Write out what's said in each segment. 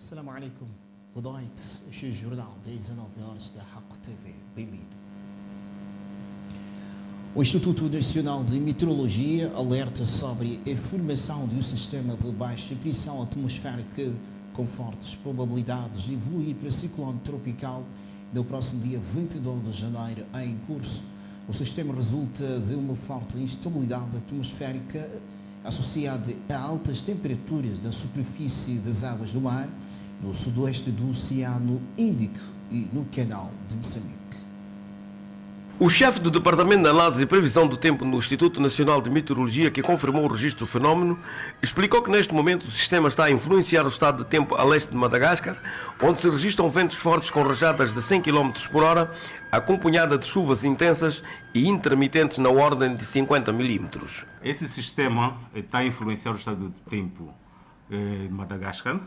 Assalamu alaikum. Boa noite. Este é o jornal das 19 horas da Haq TV. Bem-vindo. O Instituto Nacional de Meteorologia alerta sobre a formação de um sistema de baixa pressão atmosférica com fortes probabilidades de evoluir para ciclone tropical no próximo dia 22 de janeiro em curso. O sistema resulta de uma forte instabilidade atmosférica associada a altas temperaturas da superfície das águas do mar, no sudoeste do Oceano Índico e no Canal de Moçambique. O chefe do Departamento de Análise e Previsão do Tempo no Instituto Nacional de Meteorologia, que confirmou o registro do fenómeno, explicou que neste momento o sistema está a influenciar o estado de tempo a leste de Madagascar, onde se registram ventos fortes com rajadas de 100 km por hora, acompanhada de chuvas intensas e intermitentes na ordem de 50 milímetros. Esse sistema está a influenciar o estado de tempo de Madagascar,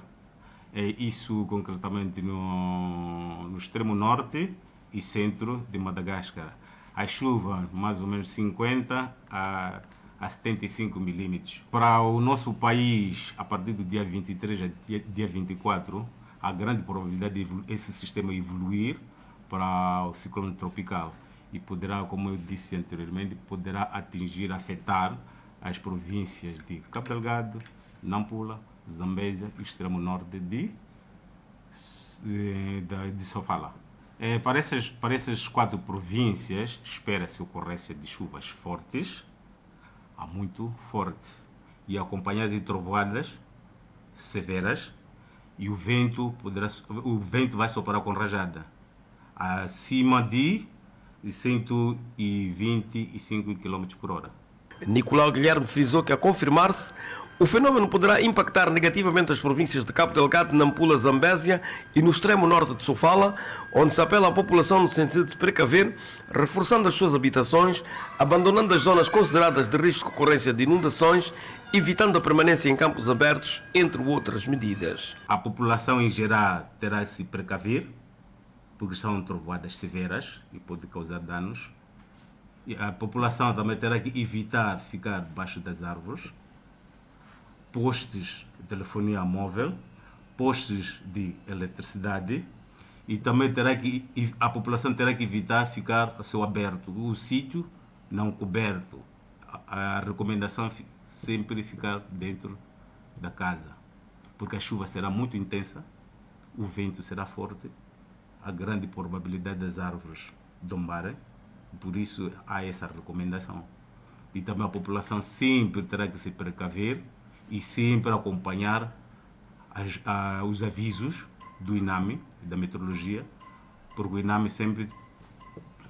isso concretamente no extremo norte e centro de Madagascar. A chuva, mais ou menos 50 a 75 milímetros. Para o nosso país, a partir do dia 23 a dia 24, há grande probabilidade de esse sistema evoluir para o ciclone tropical e poderá, como eu disse anteriormente, poderá atingir, afetar as províncias de Cabo Delgado, Nampula, Zambésia e extremo norte de Sofala. Para essas 4 províncias, espera-se a ocorrência de chuvas fortes, a muito forte, e acompanhadas de trovoadas severas, e o vento vai soprar com rajada, acima de 125 km por hora. Nicolau Guilherme frisou que, a confirmar-se, o fenómeno poderá impactar negativamente as províncias de Cabo Delgado, Nampula, Zambésia e no extremo norte de Sofala, onde se apela à população no sentido de precaver, reforçando as suas habitações, abandonando as zonas consideradas de risco de ocorrência de inundações, evitando a permanência em campos abertos, entre outras medidas. A população em geral terá que se precaver, porque são trovoadas severas e pode causar danos. E a população também terá que evitar ficar debaixo das árvores, postes de telefonia móvel, postes de eletricidade, e também a população terá que evitar ficar a céu aberto, o sítio não coberto. A recomendação é sempre ficar dentro da casa, porque a chuva será muito intensa, o vento será forte, há grande probabilidade das árvores tombarem, por isso há essa recomendação. E também a população sempre terá que se precaver e sempre acompanhar os avisos do INAME, da meteorologia, porque o INAME sempre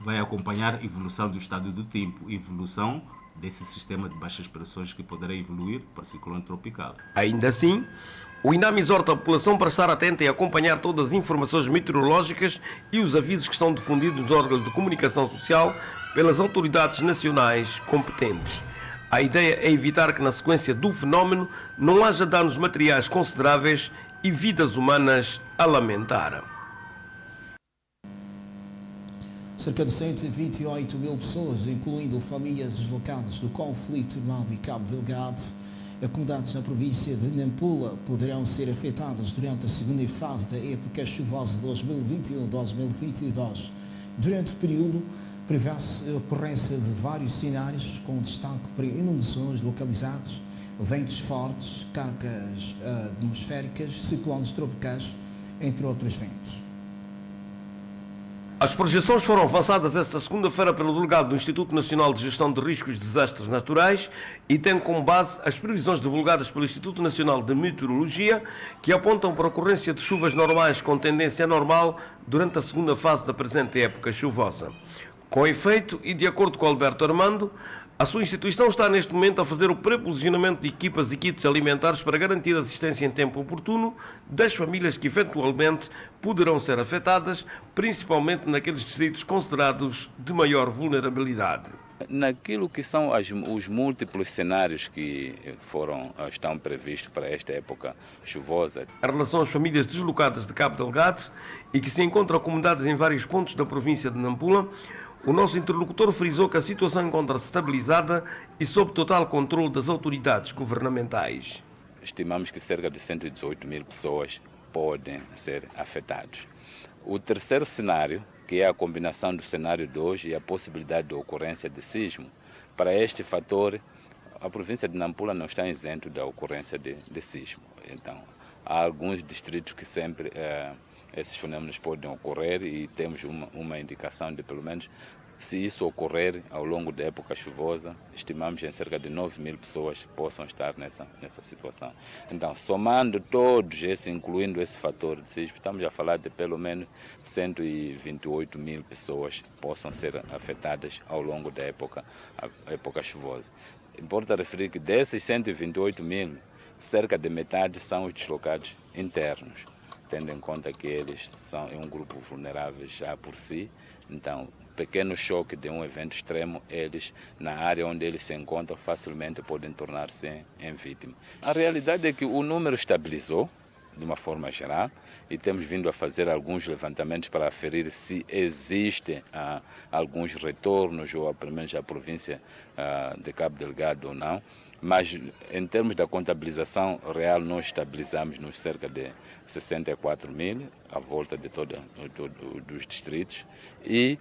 vai acompanhar a evolução do estado do tempo, evolução desse sistema de baixas pressões que poderá evoluir para ciclone tropical. Ainda assim, o INAME exorta a população para estar atenta e acompanhar todas as informações meteorológicas e os avisos que são difundidos nos órgãos de comunicação social pelas autoridades nacionais competentes. A ideia é evitar que, na sequência do fenómeno, não haja danos materiais consideráveis e vidas humanas a lamentar. Cerca de 128 mil pessoas, incluindo famílias deslocadas do conflito armado de Cabo Delgado, acomodadas na província de Nampula, poderão ser afetadas durante a segunda fase da época chuvosa de 2021-2022. Durante o período, prevê-se a ocorrência de vários cenários, com destaque para inundações localizadas, ventos fortes, cargas atmosféricas, ciclones tropicais, entre outros ventos. As projeções foram avançadas esta segunda-feira pelo delegado do Instituto Nacional de Gestão de Riscos e Desastres Naturais e tem como base as previsões divulgadas pelo Instituto Nacional de Meteorologia, que apontam para a ocorrência de chuvas normais com tendência normal durante a segunda fase da presente época chuvosa. Com efeito, e de acordo com Alberto Armando, a sua instituição está neste momento a fazer o pré-posicionamento de equipas e kits alimentares para garantir a assistência em tempo oportuno das famílias que eventualmente poderão ser afetadas, principalmente naqueles distritos considerados de maior vulnerabilidade. Naquilo que são os múltiplos cenários que estão previstos para esta época chuvosa. Em relação às famílias deslocadas de Cabo Delgado e que se encontram acomodadas em vários pontos da província de Nampula, o nosso interlocutor frisou que a situação encontra-se estabilizada e sob total controle das autoridades governamentais. Estimamos que cerca de 118 mil pessoas podem ser afetados. O terceiro cenário, que é a combinação do cenário 2 e a possibilidade de ocorrência de sismo, para este fator, a província de Nampula não está isento da ocorrência de sismo. Então, há alguns distritos que sempre esses fenômenos podem ocorrer e temos uma indicação de, pelo menos, se isso ocorrer ao longo da época chuvosa, estimamos em cerca de 9.000 pessoas que possam estar nessa situação. Então, somando todos esses, incluindo esse fator de sismo, estamos a falar de pelo menos 128.000 pessoas que possam ser afetadas ao longo da época chuvosa. Importa referir que desses 128.000, cerca de metade são os deslocados internos, tendo em conta que eles são um grupo vulnerável já por si. Então, pequeno choque de um evento extremo, eles, na área onde eles se encontram, facilmente podem tornar-se em vítima. A realidade é que o número estabilizou, de uma forma geral, e temos vindo a fazer alguns levantamentos para aferir se existem alguns retornos, ou pelo menos a província de Cabo Delgado ou não. Mas, em termos da contabilização real, nós estabilizamos nos cerca de 64.000, à volta de dos distritos, e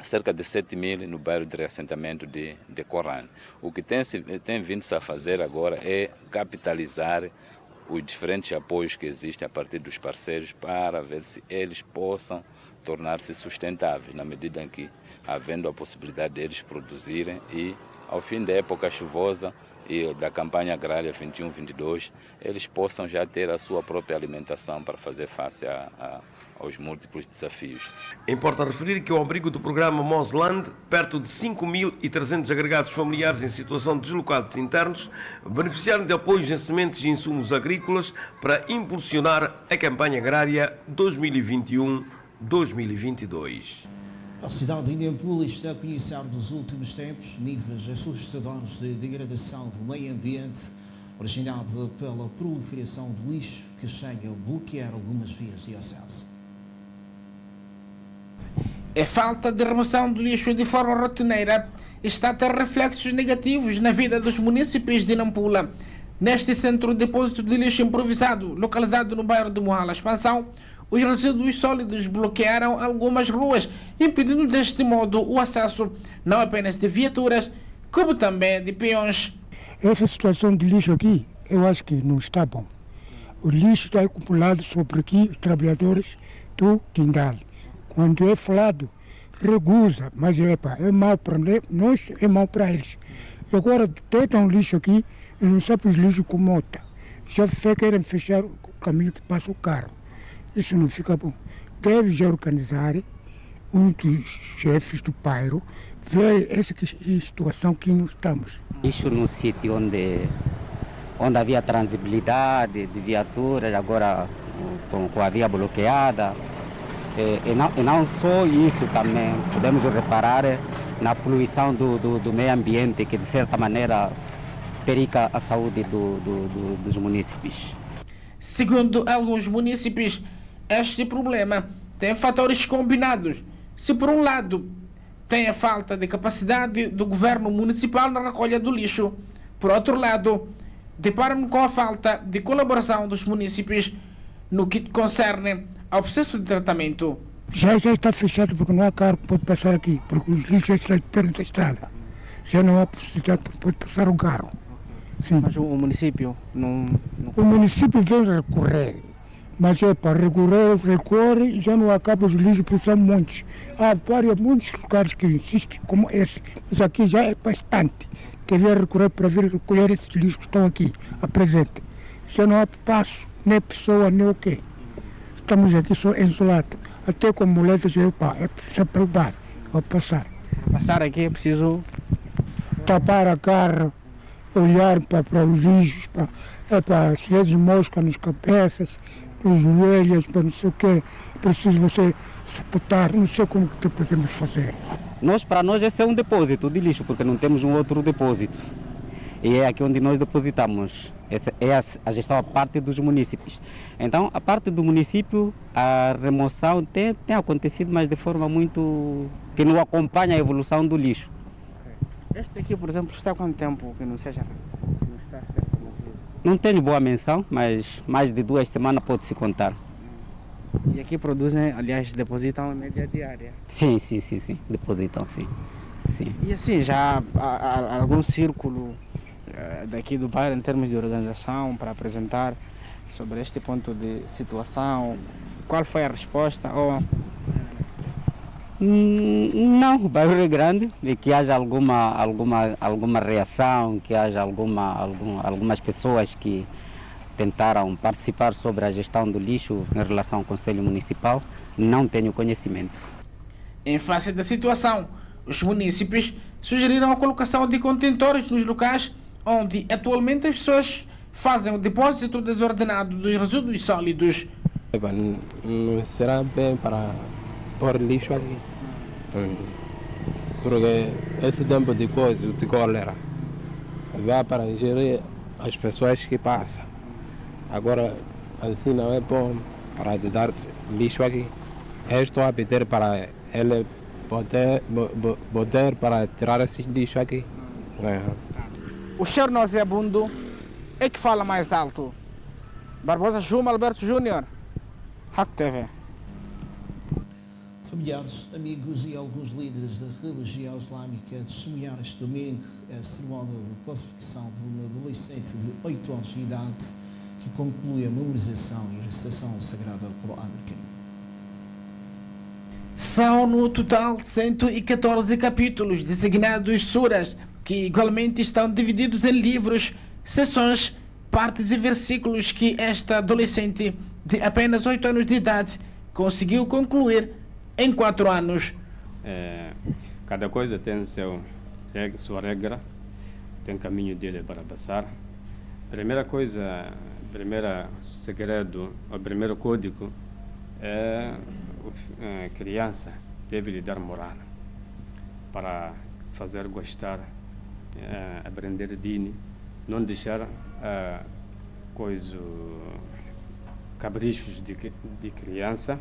cerca de 7.000 no bairro de reassentamento de Corrane. O que tem vindo-se a fazer agora é capitalizar os diferentes apoios que existem a partir dos parceiros para ver se eles possam tornar-se sustentáveis, na medida em que, havendo a possibilidade deles produzirem e, ao fim da época chuvosa e da campanha agrária 21-22, eles possam já ter a sua própria alimentação para fazer face aos múltiplos desafios. Importa referir que ao abrigo do programa Mosland, perto de 5.300 agregados familiares em situação de deslocados internos beneficiaram de apoios em sementes e insumos agrícolas para impulsionar a campanha agrária 2021-2022. A cidade de Nampula está a conhecer nos últimos tempos níveis assustadores de degradação do meio ambiente, originada pela proliferação de lixo que chega a bloquear algumas vias de acesso. A falta de remoção do lixo de forma rotineira está a ter reflexos negativos na vida dos municípios de Nampula. Neste centro de depósito de lixo improvisado, localizado no bairro de Mohala Expansão, os resíduos sólidos bloquearam algumas ruas, impedindo deste modo o acesso não apenas de viaturas, como também de peões. Essa situação de lixo aqui, eu acho que não está bom. O lixo está acumulado sobre aqui os trabalhadores do Quindal. Quando é falado, recusa, mas é mau para nós, é mau para eles. E agora deitam lixo aqui e não sabem os lixos com mota. Já querem fechar o caminho que passa o carro. Isso não fica bom. Deve já organizar um dos chefes do bairro, ver essa situação que nós estamos. Isso no sítio onde havia transibilidade de viaturas, agora com a via bloqueada. E não só isso também, podemos reparar na poluição do meio ambiente, que de certa maneira perica a saúde dos munícipes. Segundo alguns munícipes, este problema tem fatores combinados. Se por um lado tem a falta de capacidade do governo municipal na recolha do lixo, por outro lado, deparam com a falta de colaboração dos munícipes no que concerne ao processo de tratamento. Já está fechado porque não há carro que pode passar aqui, porque os lixos estão perto da estrada. Já não há possibilidade que pode passar um carro. Sim. Mas o município não... O município vem recorrer, mas é para recorre e já não acaba os lixos, porque são muitos. Há muitos lugares que insistem como esse, mas aqui já é bastante. Devia recorrer para vir recolher esses lixos que estão aqui, apresente. Já não há passo, nem pessoa, nem o quê. Estamos aqui só isolados. Até com muletas, é preciso preocupar, vou passar. Passar aqui é preciso... Tapar a cara, olhar para os lixos, às vezes mosca nas cabeças, nos joelhos, para não sei o quê. Preciso você sapotar, não sei como que podemos fazer. Para nós esse é um depósito de lixo, porque não temos um outro depósito. E é aqui onde nós depositamos. Essa é a gestão, a parte dos munícipes. Então, a parte do município, a remoção tem acontecido, mas de forma muito... que não acompanha a evolução do lixo. Este aqui, por exemplo, está há quanto tempo que não está a ser removido? Não tenho boa menção, mas mais de 2 semanas pode-se contar. E aqui produzem, aliás, depositam a média diária. Sim, depositam, sim. E assim, já há algum círculo daqui do bairro em termos de organização para apresentar sobre este ponto de situação? Qual foi a resposta? Não, o bairro é grande e que haja alguma reação, que haja algumas pessoas que tentaram participar sobre a gestão do lixo em relação ao Conselho Municipal, não tenho conhecimento. Em face da situação, os munícipes sugeriram a colocação de contentores nos locais onde atualmente as pessoas fazem o depósito desordenado dos resíduos sólidos. Não será bem para pôr lixo aqui. Porque esse tempo de coisa, de cólera, vai para ingerir as pessoas que passam. Agora, assim não é bom para dar lixo aqui. Eu estou a pedir para ele poder para tirar esse lixo aqui. O cheiro nauseabundo é que fala mais alto. Barbosa Juma Alberto Júnior, Hack TV. Familiares, amigos e alguns líderes da religião islâmica testemunharam este domingo a cerimónia de classificação de um adolescente de 8 anos de idade que conclui a memorização e recitação do Sagrado Alcorão Karim. São no total 114 capítulos designados suras, que igualmente estão divididos em livros, seções, partes e versículos que esta adolescente de apenas 8 anos de idade conseguiu concluir em 4 anos. Cada coisa tem sua regra, tem caminho dele para passar. Primeiro segredo, o primeiro código é a criança deve lhe dar moral para fazer gostar, aprender dini, não deixar caprichos de criança,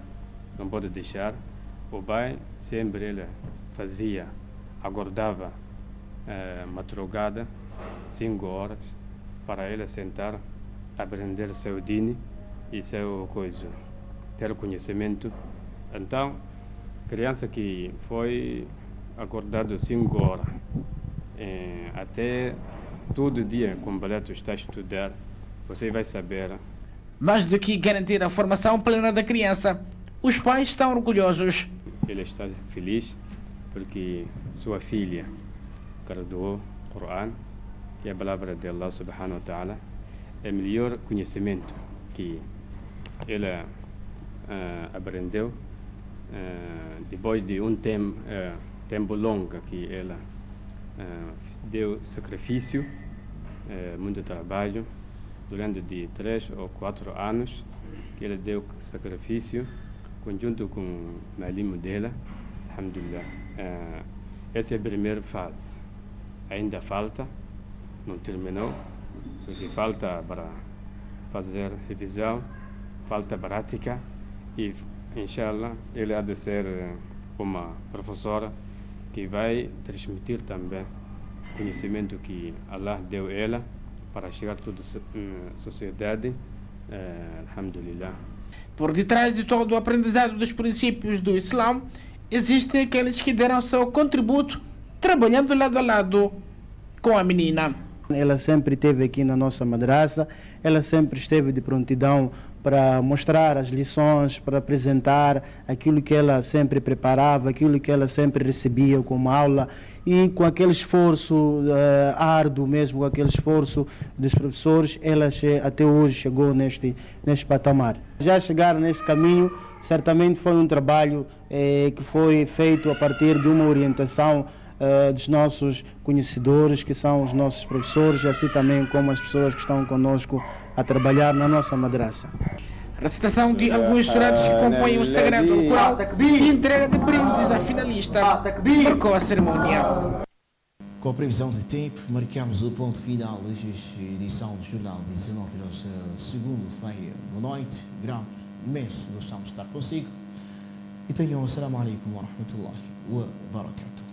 não pode deixar. O pai sempre ele fazia, acordava madrugada, 5 horas, para ele sentar, aprender seu dini e seu ter conhecimento. Então, criança que foi acordado 5 horas, até todo dia completo está a estudar, você vai saber. Mais do que garantir a formação plena da criança, os pais estão orgulhosos. Ele está feliz porque sua filha graduou o Coran, que é a palavra de Allah subhanahu wa ta'ala, é o melhor conhecimento que ele aprendeu depois de um tempo longo que ela deu sacrifício, muito trabalho, durante de 3 ou 4 anos que ele deu sacrifício conjunto com o malim dela, alhamdulillah. Essa é a primeira fase. Ainda falta, não terminou, porque falta para fazer revisão, falta prática e, inshallah, ele há de ser uma professora que vai transmitir também conhecimento que Allah deu a ela para chegar a toda a sociedade, alhamdulillah. Por detrás de todo o aprendizado dos princípios do Islã, existem aqueles que deram seu contributo trabalhando lado a lado com a menina. Ela sempre esteve aqui na nossa madraça, ela sempre esteve de prontidão para mostrar as lições, para apresentar aquilo que ela sempre preparava, aquilo que ela sempre recebia como aula, e com aquele esforço árduo mesmo, com aquele esforço dos professores, ela até hoje chegou neste patamar. Já chegar neste caminho, certamente foi um trabalho que foi feito a partir de uma orientação dos nossos conhecedores, que são os nossos professores, assim também como as pessoas que estão conosco a trabalhar na nossa madraça. Recitação de alguns surados que compõem o Sagrado Alcorão e entrega de brindes à finalista marcou a cerimónia. Com a previsão de tempo, marcamos o ponto final desta edição do Jornal de 19 horas, segunda-feira. Boa noite, graças imenso, gostamos de estar consigo e tenham um assalamu alaikum wa rahmatullahi wa barakatuh.